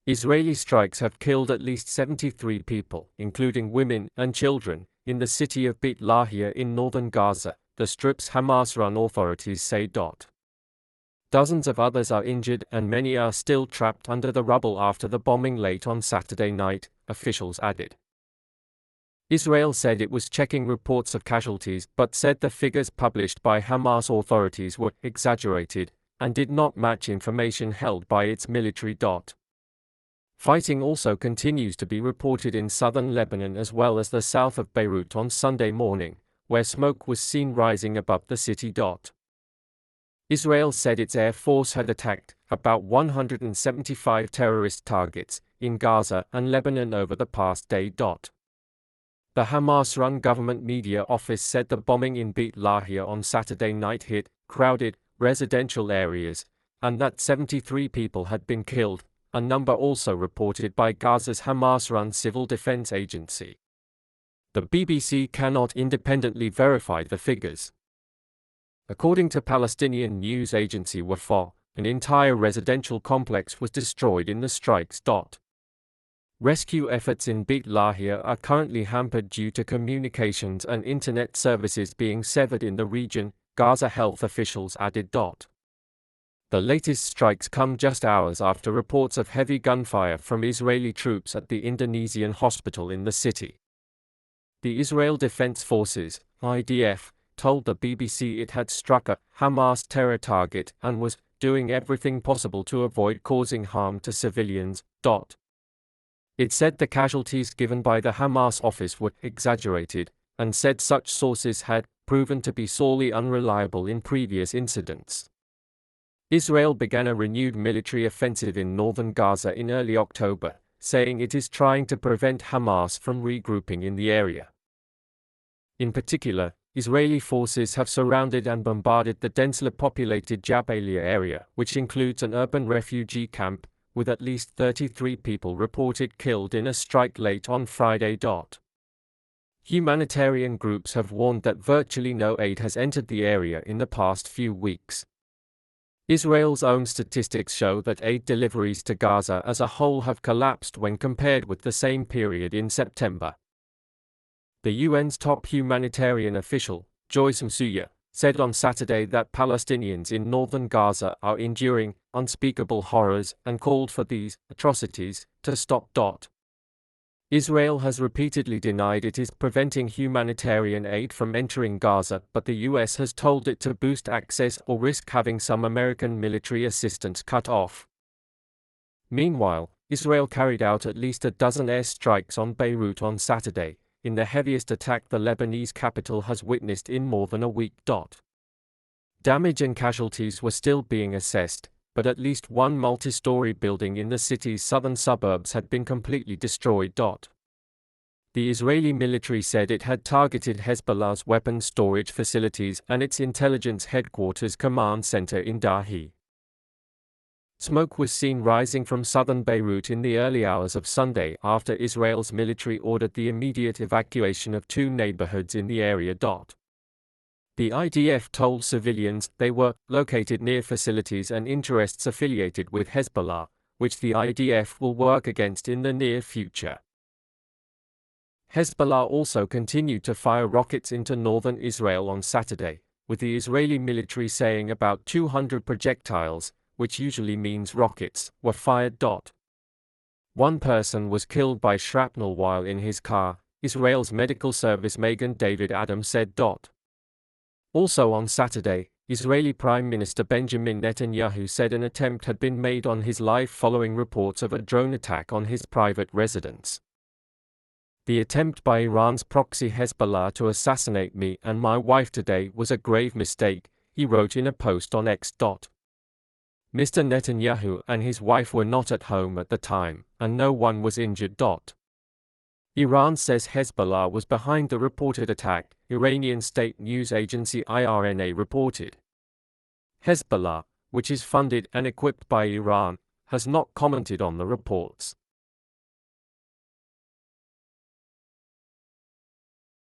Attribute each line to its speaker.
Speaker 1: Israeli strikes have killed at least 73 people, including women and children, in the city of Beit Lahia in northern Gaza, the Strip's Hamas-run authorities say. Dozens of others are injured and many are still trapped under the rubble after the bombing late on Saturday night, officials added. Israel said it was checking reports of casualties but said the figures published by Hamas authorities were exaggerated and did not match information held by its military. Fighting also continues to be reported in southern Lebanon as well as the south of Beirut on Sunday morning, where smoke was seen rising above the city. Israel said its air force had attacked about 175 terrorist targets in Gaza and Lebanon over the past day. The Hamas-run government media office said the bombing in Beit Lahia on Saturday night hit crowded residential areas, and that 73 people had been killed, a number also reported by Gaza's Hamas-run civil defense agency. The BBC cannot independently verify the figures. According to Palestinian news agency Wafa, an entire residential complex was destroyed in the strikes. Rescue efforts in Beit Lahia are currently hampered due to communications and internet services being severed in the region, Gaza health officials added. The latest strikes come just hours after reports of heavy gunfire from Israeli troops at the Indonesian hospital in the city. The Israel Defense Forces, IDF, told the BBC it had struck a Hamas terror target and was doing everything possible to avoid causing harm to civilians. It said the casualties given by the Hamas office were exaggerated, and said such sources had proven to be sorely unreliable in previous incidents. Israel began a renewed military offensive in northern Gaza in early October, saying it is trying to prevent Hamas from regrouping in the area. In particular, Israeli forces have surrounded and bombarded the densely populated Jabalia area, which includes an urban refugee camp, with at least 33 people reported killed in a strike late on Friday. Humanitarian groups have warned that virtually no aid has entered the area in the past few weeks. Israel's own statistics show that aid deliveries to Gaza as a whole have collapsed when compared with the same period in September. The UN's top humanitarian official, Joyce Msuya, said on Saturday that Palestinians in northern Gaza are enduring unspeakable horrors and called for these atrocities to stop. Israel has repeatedly denied it is preventing humanitarian aid from entering Gaza, but the US has told it to boost access or risk having some American military assistance cut off. Meanwhile, Israel carried out at least a dozen airstrikes on Beirut on Saturday, in the heaviest attack the Lebanese capital has witnessed in more than a week. Damage and casualties were still being assessed, but at least one multi-story building in the city's southern suburbs had been completely destroyed. The Israeli military said it had targeted Hezbollah's weapons storage facilities and its intelligence headquarters command center in Dahi. Smoke was seen rising from southern Beirut in the early hours of Sunday after Israel's military ordered the immediate evacuation of two neighborhoods in the area. The IDF told civilians they were located near facilities and interests affiliated with Hezbollah, which the IDF will work against in the near future. Hezbollah also continued to fire rockets into northern Israel on Saturday, with the Israeli military saying about 200 projectiles, which usually means rockets, were fired. One person was killed by shrapnel while in his car, Israel's medical service Magen David Adams said. Also on Saturday, Israeli Prime Minister Benjamin Netanyahu said an attempt had been made on his life following reports of a drone attack on his private residence. The attempt by Iran's proxy Hezbollah to assassinate me and my wife today was a grave mistake, he wrote in a post on X. Mr. Netanyahu and his wife were not at home at the time, and no one was injured. Iran says Hezbollah was behind the reported attack, Iranian state news agency IRNA reported. Hezbollah, which is funded and equipped by Iran, has not commented on the reports.